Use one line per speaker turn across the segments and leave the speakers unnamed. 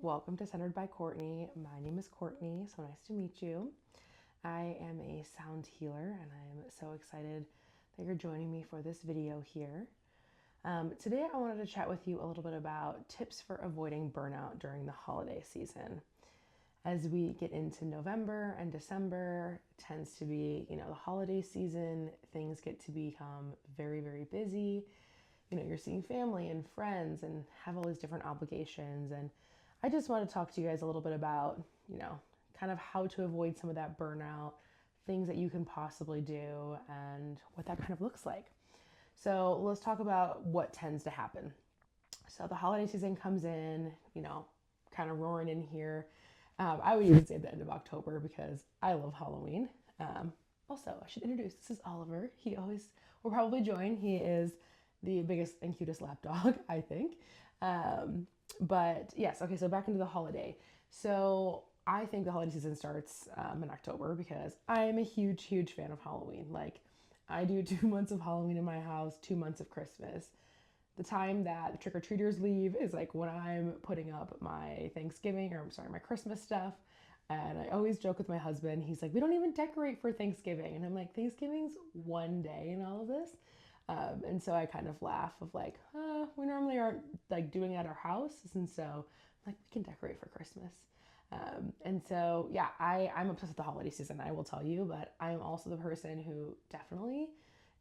welcome to Centered by Courtney. My name is Courtney, so nice to meet you. I am a sound healer and I am so excited that you're joining me for this video here. Today I wanted to chat with you a little bit about tips for avoiding burnout during the holiday season. As we get into November and December, tends to be, the holiday season, things get to become very, very busy. You're seeing family and friends and have all these different obligations. And I just want to talk to you guys a little bit about, kind of how to avoid some of that burnout, things that you can possibly do, and what that kind of looks like. So let's talk about what tends to happen. So the holiday season comes in, kind of roaring in here. I would even say the end of October because I love Halloween. Also, I should introduce, this is Oliver. He always will probably join. He is the biggest and cutest lapdog, I think. But yes, okay, so back into the holiday. So I think the holiday season starts in October because I am a huge, huge fan of Halloween. Like, I do 2 months of Halloween in my house, 2 months of Christmas. The time that the trick-or-treaters leave is like when I'm putting up my my Christmas stuff. And I always joke with my husband. He's like, we don't even decorate for Thanksgiving. And I'm like, Thanksgiving's one day in all of this. And so I kind of laugh of like, we normally aren't like doing it at our house. And so like we can decorate for Christmas. And so, yeah, I'm obsessed with the holiday season, I will tell you, but I'm also the person who definitely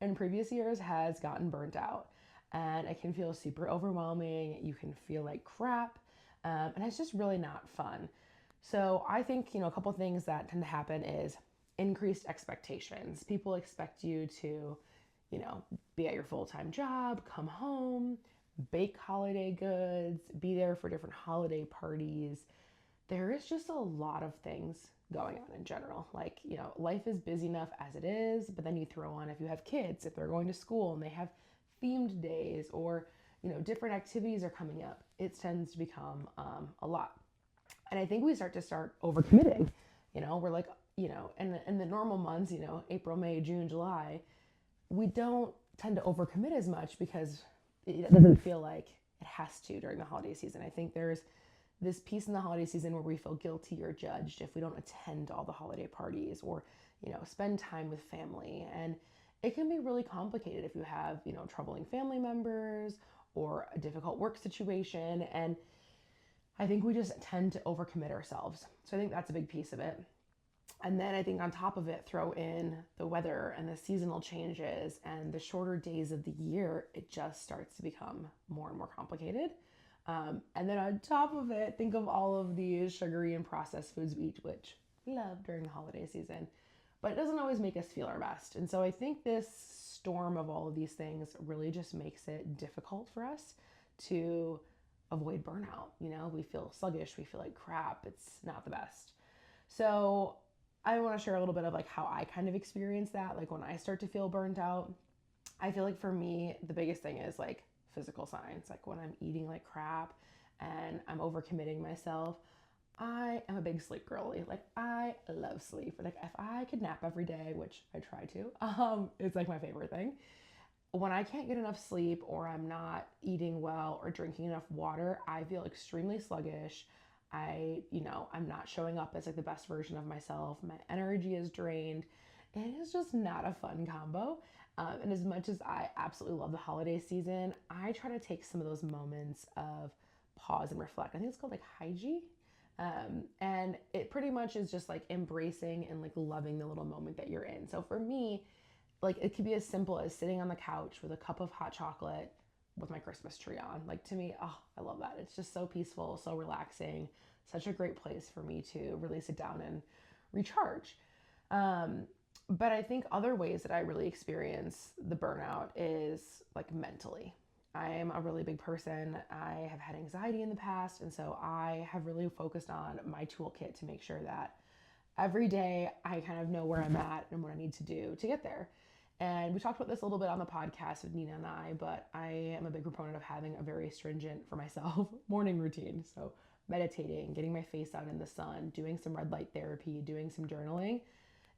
in previous years has gotten burnt out. And it can feel super overwhelming. You can feel like crap. And it's just really not fun. So I think, a couple things that tend to happen is increased expectations. People expect you to, be at your full-time job, come home, bake holiday goods, be there for different holiday parties. There is just a lot of things going on in general. Like, life is busy enough as it is, but then you throw on if you have kids, if they're going to school and they have themed days or, different activities are coming up, it tends to become a lot. And I think we start overcommitting. We're like, in the normal months, April, May, June, July, we don't tend to overcommit as much because it doesn't feel like it has to during the holiday season. I think there's this piece in the holiday season where we feel guilty or judged if we don't attend all the holiday parties or, spend time with family. And it can be really complicated if you have, troubling family members or a difficult work situation. And I think we just tend to overcommit ourselves. So I think that's a big piece of it. And then I think on top of it, throw in the weather and the seasonal changes and the shorter days of the year, it just starts to become more and more complicated. And then on top of it, think of all of the sugary and processed foods we eat, which we love during the holiday season, but it doesn't always make us feel our best. And so I think this storm of all of these things really just makes it difficult for us to avoid burnout. We feel sluggish, we feel like crap, it's not the best. So I want to share a little bit of like how I kind of experience that. Like when I start to feel burnt out, I feel like for me, the biggest thing is like physical signs. Like when I'm eating like crap and I'm overcommitting myself. I am a big sleep girly. Like I love sleep. Like if I could nap every day, which I try to, it's like my favorite thing. When I can't get enough sleep or I'm not eating well or drinking enough water, I feel extremely sluggish. I'm not showing up as like the best version of myself. My energy is drained. It is just not a fun combo. And as much as I absolutely love the holiday season, I try to take some of those moments of pause and reflect. I think it's called like hygie. And it pretty much is just like embracing and like loving the little moment that you're in. So for me, like it could be as simple as sitting on the couch with a cup of hot chocolate with my Christmas tree on. Like to me, oh, I love that. It's just so peaceful, so relaxing, such a great place for me to really sit down and recharge. But I think other ways that I really experience the burnout is like mentally. I am a really big person. I have had anxiety in the past, and so I have really focused on my toolkit to make sure that every day I kind of know where I'm at and what I need to do to get there. And we talked about this a little bit on the podcast with Nina and I, but I am a big proponent of having a very stringent, for myself, morning routine. So meditating, getting my face out in the sun, doing some red light therapy, doing some journaling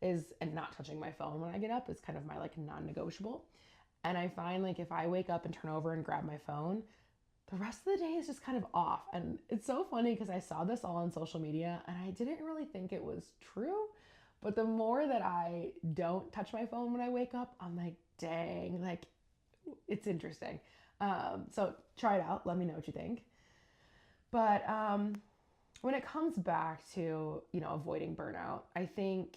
and not touching my phone when I get up is kind of my like non-negotiable. And I find like if I wake up and turn over and grab my phone, the rest of the day is just kind of off. And it's so funny because I saw this all on social media and I didn't really think it was true. But the more that I don't touch my phone when I wake up, I'm like, dang, like it's interesting. So try it out. Let me know what you think. But when it comes back to, avoiding burnout, I think,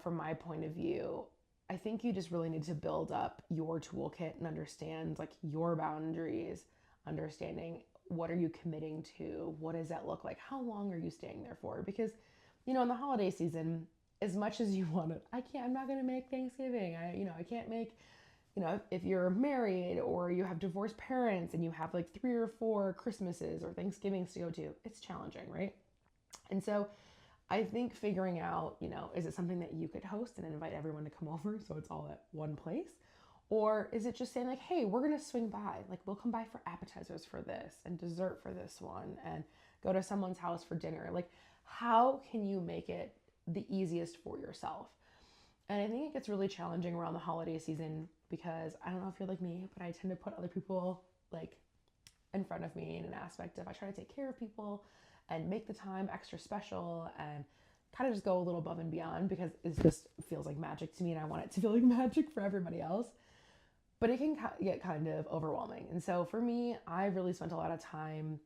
from my point of view, I think you just really need to build up your toolkit and understand like your boundaries, understanding what are you committing to, what does that look like, how long are you staying there for? Because, in the holiday season, as much as you want it, I'm not going to make Thanksgiving. I can't make, if you're married or you have divorced parents and you have like 3 or 4 Christmases or Thanksgivings to go to, it's challenging, right? And so I think figuring out, is it something that you could host and invite everyone to come over so it's all at one place? Or is it just saying like, hey, we're going to swing by, like we'll come by for appetizers for this and dessert for this one and go to someone's house for dinner? Like, how can you make it the easiest for yourself? And I think it gets really challenging around the holiday season because I don't know if you're like me, but I tend to put other people like in front of me in an aspect of I try to take care of people and make the time extra special and kind of just go a little above and beyond because it just feels like magic to me and I want it to feel like magic for everybody else. But it can get kind of overwhelming. And so for me, I really spent a lot of time,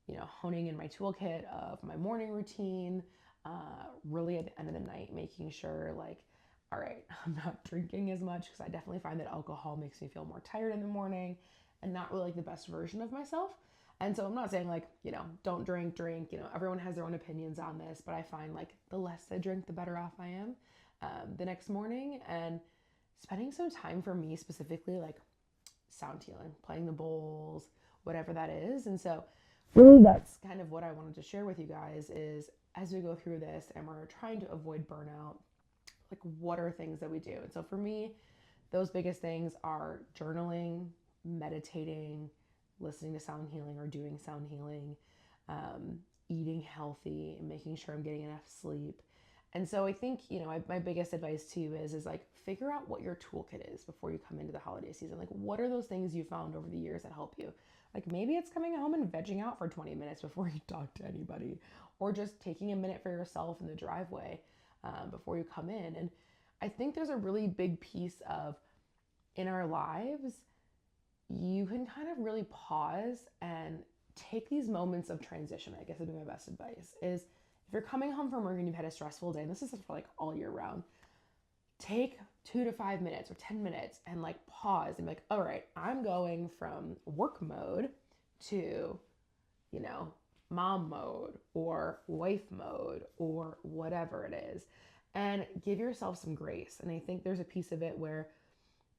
honing in my toolkit of my morning routine, really at the end of the night, making sure like, all right, I'm not drinking as much because I definitely find that alcohol makes me feel more tired in the morning and not really like the best version of myself. And so I'm not saying like, don't drink, everyone has their own opinions on this, but I find like the less I drink, the better off I am the next morning. And spending some time for me specifically, like sound healing, playing the bowls, whatever that is. And so really that's kind of what I wanted to share with you guys is as we go through this and we're trying to avoid burnout, like what are things that we do? And so for me, those biggest things are journaling, meditating, listening to sound healing or doing sound healing, eating healthy and making sure I'm getting enough sleep. And so I think, my biggest advice to you is like figure out what your toolkit is before you come into the holiday season. Like what are those things you found over the years that help you? Like maybe it's coming home and vegging out for 20 minutes before you talk to anybody, or just taking a minute for yourself in the driveway before you come in. And I think there's a really big piece of in our lives, you can kind of really pause and take these moments of transition. I guess would be my best advice is if you're coming home from work and you've had a stressful day, and this is for like all year round, take 2 to 5 minutes or 10 minutes and like pause and be like, all right, I'm going from work mode to, mom mode or wife mode or whatever it is, and give yourself some grace. And I think there's a piece of it where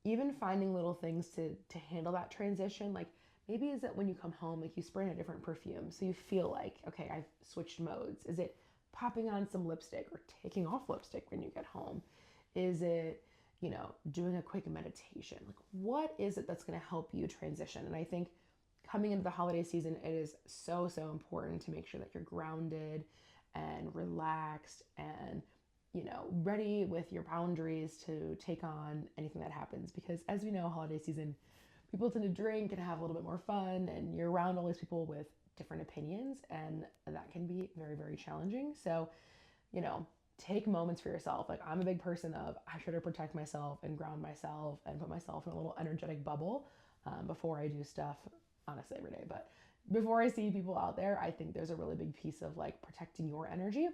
even finding little things to handle that transition, like maybe is it when you come home, like you spray in a different perfume so you feel like, okay, I've switched modes. Is it popping on some lipstick or taking off lipstick when you get home? Is it, doing a quick meditation? Like what is it that's going to help you transition? And I think coming into the holiday season, it is so, so important to make sure that you're grounded and relaxed and ready with your boundaries to take on anything that happens. Because as we know, holiday season, people tend to drink and have a little bit more fun, and you're around all these people with different opinions, and that can be very, very challenging. So, take moments for yourself. Like I'm a big person of, I try to protect myself and ground myself and put myself in a little energetic bubble before I do stuff, honestly, every day. But before I see people out there, I think there's a really big piece of like protecting your energy.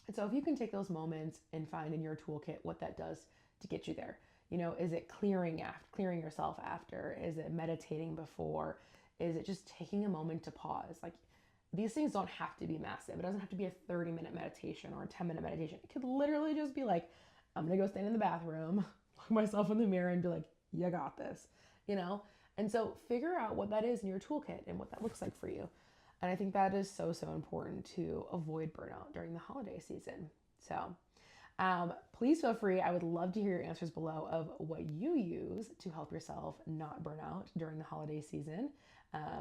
And so if you can take those moments and find in your toolkit what that does to get you there, is it clearing yourself after? Is it meditating before? Is it just taking a moment to pause? Like these things don't have to be massive. It doesn't have to be a 30-minute meditation or a 10-minute meditation. It could literally just be like, I'm going to go stand in the bathroom, look myself in the mirror and be like, you got this, And so figure out what that is in your toolkit and what that looks like for you. And I think that is so, so important to avoid burnout during the holiday season. So please feel free. I would love to hear your answers below of what you use to help yourself not burn out during the holiday season.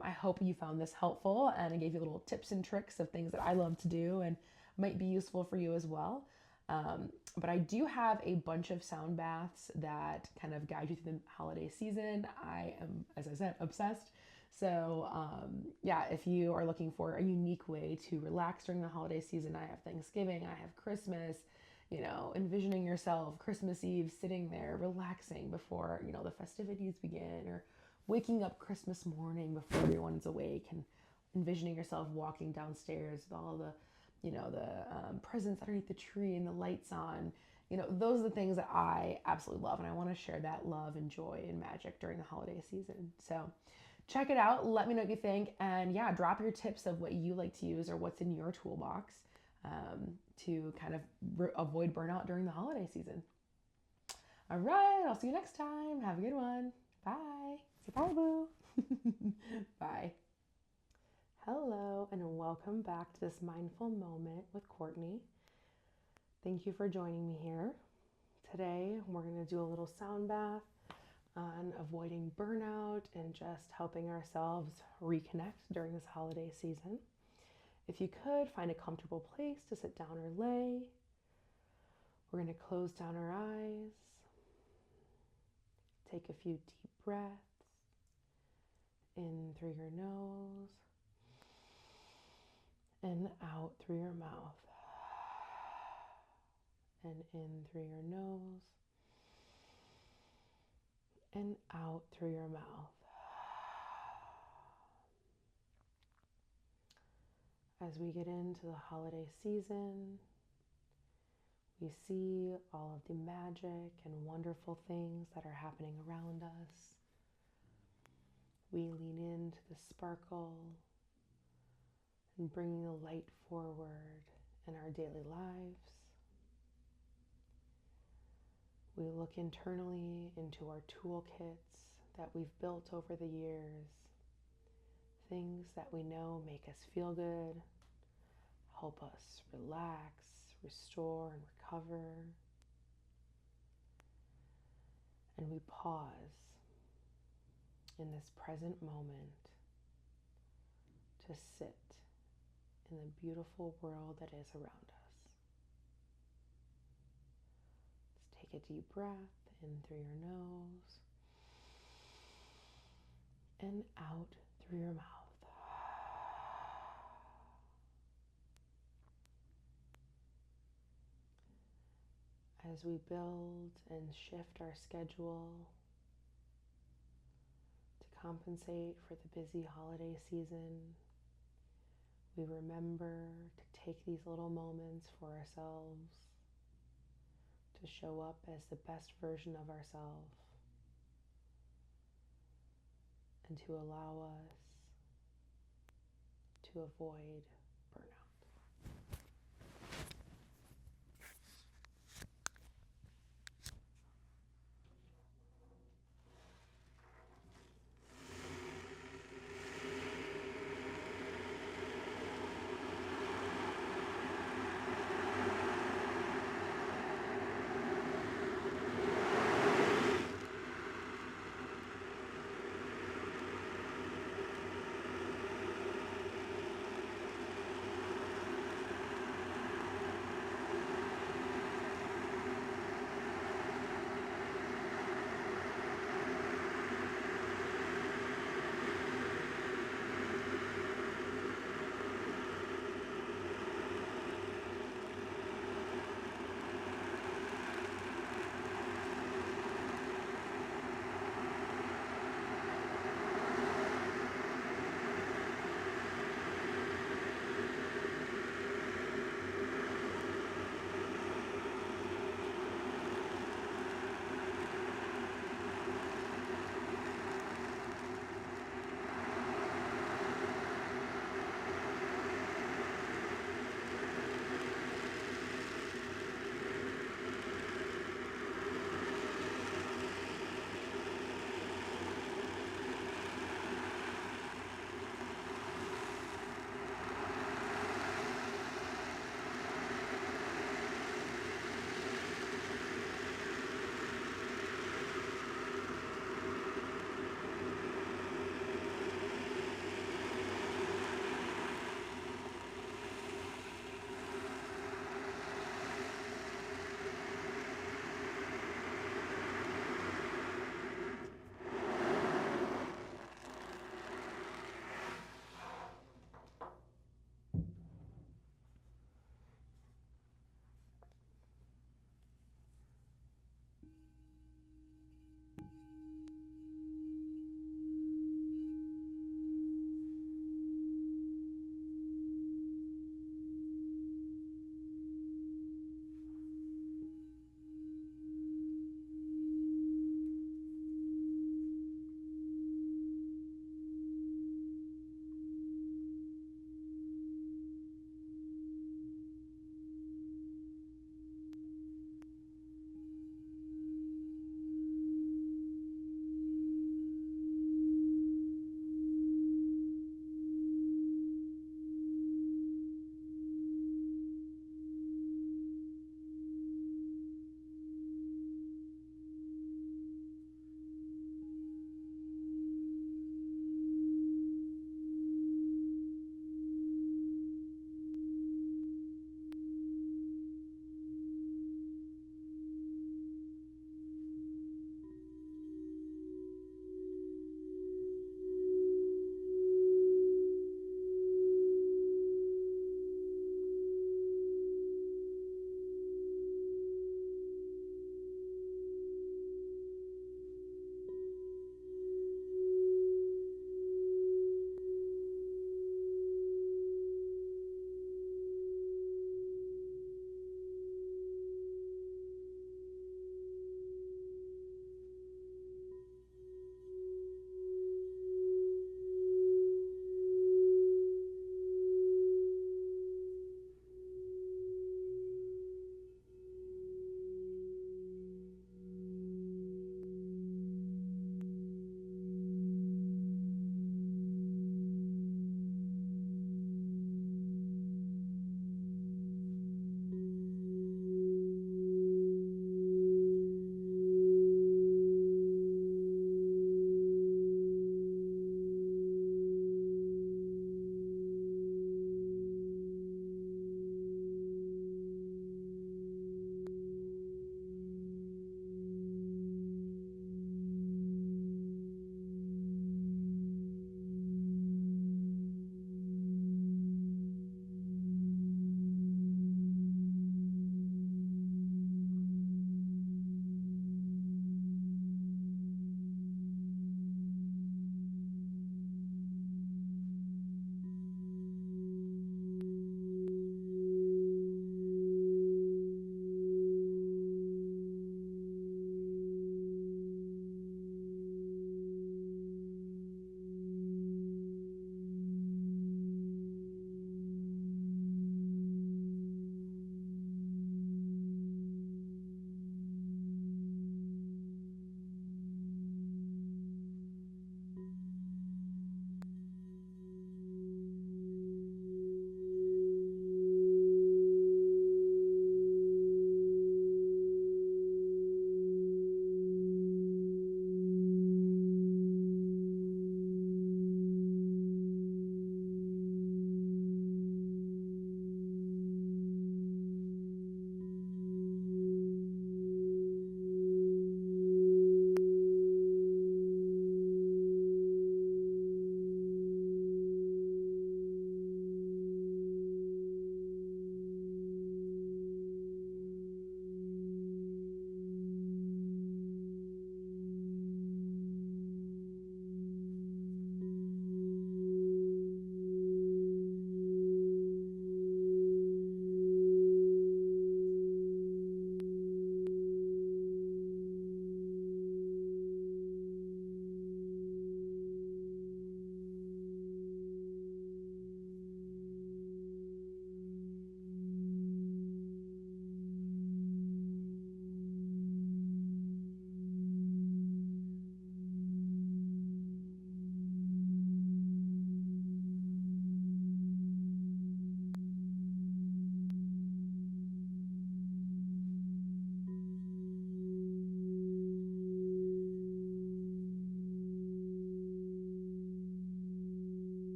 I hope you found this helpful and I gave you little tips and tricks of things that I love to do and might be useful for you as well. But I do have a bunch of sound baths that kind of guide you through the holiday season. I am, as I said, obsessed. So, yeah, if you are looking for a unique way to relax during the holiday season, I have Thanksgiving, I have Christmas, envisioning yourself Christmas Eve sitting there relaxing before, the festivities begin, or waking up Christmas morning before everyone's awake and envisioning yourself walking downstairs with all the, the presents underneath the tree and the lights on. Those are the things that I absolutely love, and I want to share that love and joy and magic during the holiday season. So check it out. Let me know what you think. And yeah, drop your tips of what you like to use or what's in your toolbox to kind of avoid burnout during the holiday season. All right. I'll see you next time. Have a good one. Bye. Say bye, boo. Bye. Hello, and welcome back to this mindful moment with Courtney. Thank you for joining me here. Today, we're going to do a little sound bath on avoiding burnout and just helping ourselves reconnect during this holiday season. If you could, find a comfortable place to sit down or lay. We're going to close down our eyes. Take a few deep breaths in through your nose and out through your mouth. And in through your nose and out through your mouth. As we get into the holiday season, we see all of the magic and wonderful things that are happening around us. We lean into the sparkle and bringing the light forward in our daily lives. We look internally into our toolkits that we've built over the years, things that we know make us feel good, help us relax, restore, and recover. And we pause in this present moment to sit in the beautiful world that is around us. Let's take a deep breath in through your nose and out through your mouth. As we build and shift our schedule to compensate for the busy holiday season, we remember to take these little moments for ourselves, to show up as the best version of ourselves, and to allow us to avoid burnout.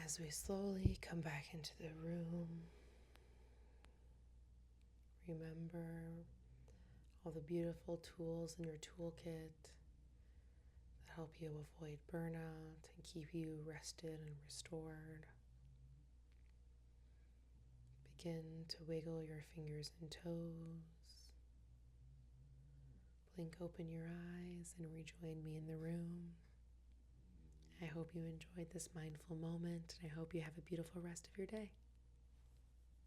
As we slowly come back into the room, remember all the beautiful tools in your toolkit that help you avoid burnout and keep you rested and restored. Begin to wiggle your fingers and toes. Blink open your eyes and rejoin me in the room. I hope you enjoyed this mindful moment, and I hope you have a beautiful rest of your day.